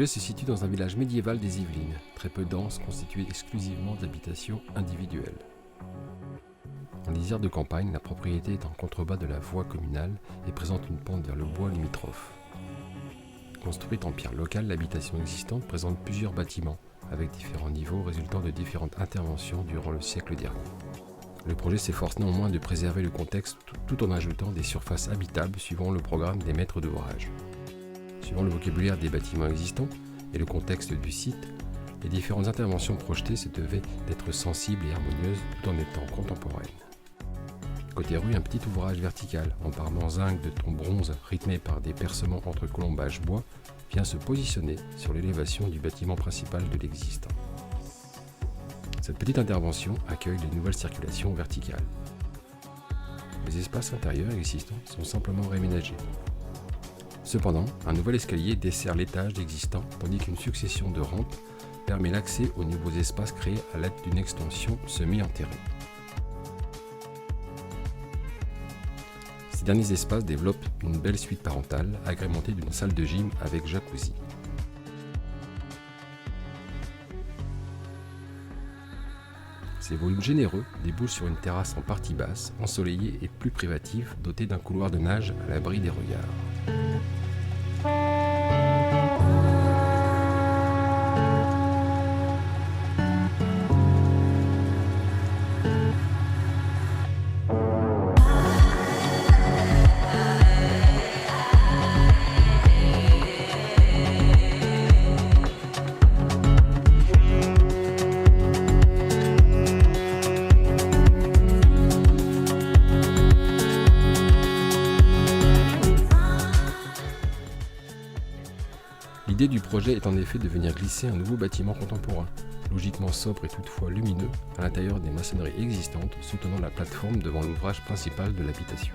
projet se situe dans un village médiéval des Yvelines, très peu dense, constitué exclusivement d'habitations individuelles. En lisière de campagne, la propriété est en contrebas de la voie communale et présente une pente vers le bois limitrophe. Construite en pierre locale, l'habitation existante présente plusieurs bâtiments, avec différents niveaux résultant de différentes interventions durant le siècle dernier. Le projet s'efforce néanmoins de préserver le contexte tout en ajoutant des surfaces habitables suivant le programme des maîtres d'ouvrage. Suivant le vocabulaire des bâtiments existants et le contexte du site, les différentes interventions projetées se devaient d'être sensibles et harmonieuses tout en étant contemporaines. Côté rue, un petit ouvrage vertical en parement zinc de ton bronze rythmé par des percements entre colombages bois vient se positionner sur l'élévation du bâtiment principal de l'existant. Cette petite intervention accueille de nouvelles circulations verticales. Les espaces intérieurs existants sont simplement réaménagés. Cependant, un nouvel escalier dessert l'étage existant tandis qu'une succession de rampes permet l'accès aux nouveaux espaces créés à l'aide d'une extension semi-enterrée. Ces derniers espaces développent une belle suite parentale agrémentée d'une salle de gym avec jacuzzi. Ces volumes généreux débouchent sur une terrasse en partie basse, ensoleillée et plus privative, dotée d'un couloir de nage à l'abri des regards. L'idée du projet est en effet de venir glisser un nouveau bâtiment contemporain, logiquement sobre et toutefois lumineux, à l'intérieur des maçonneries existantes soutenant la plateforme devant l'ouvrage principal de l'habitation.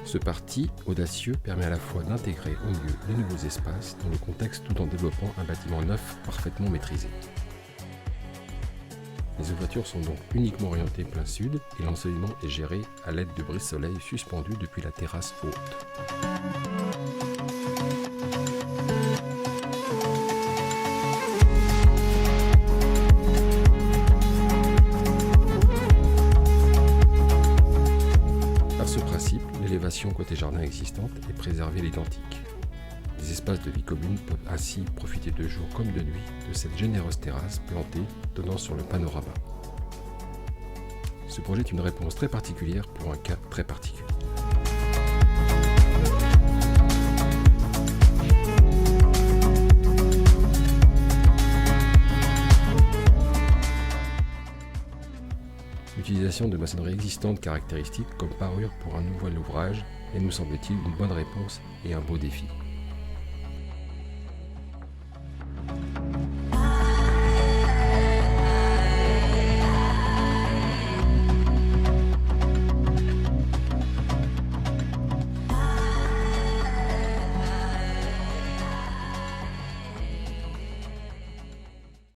Ce parti audacieux permet à la fois d'intégrer au mieux les nouveaux espaces dans le contexte tout en développant un bâtiment neuf parfaitement maîtrisé. Les ouvertures sont donc uniquement orientées plein sud et l'ensoleillement est géré à l'aide de brise-soleil suspendus depuis la terrasse haute. L'élévation côté jardin existante est préservée à l'identique. Les espaces de vie commune peuvent ainsi profiter de jour comme de nuit de cette généreuse terrasse plantée donnant sur le panorama. Ce projet est une réponse très particulière pour un cas très particulier. L'utilisation de maçonnerie existante caractéristique comme parure pour un nouvel ouvrage est, nous semble-t-il, une bonne réponse et un beau défi.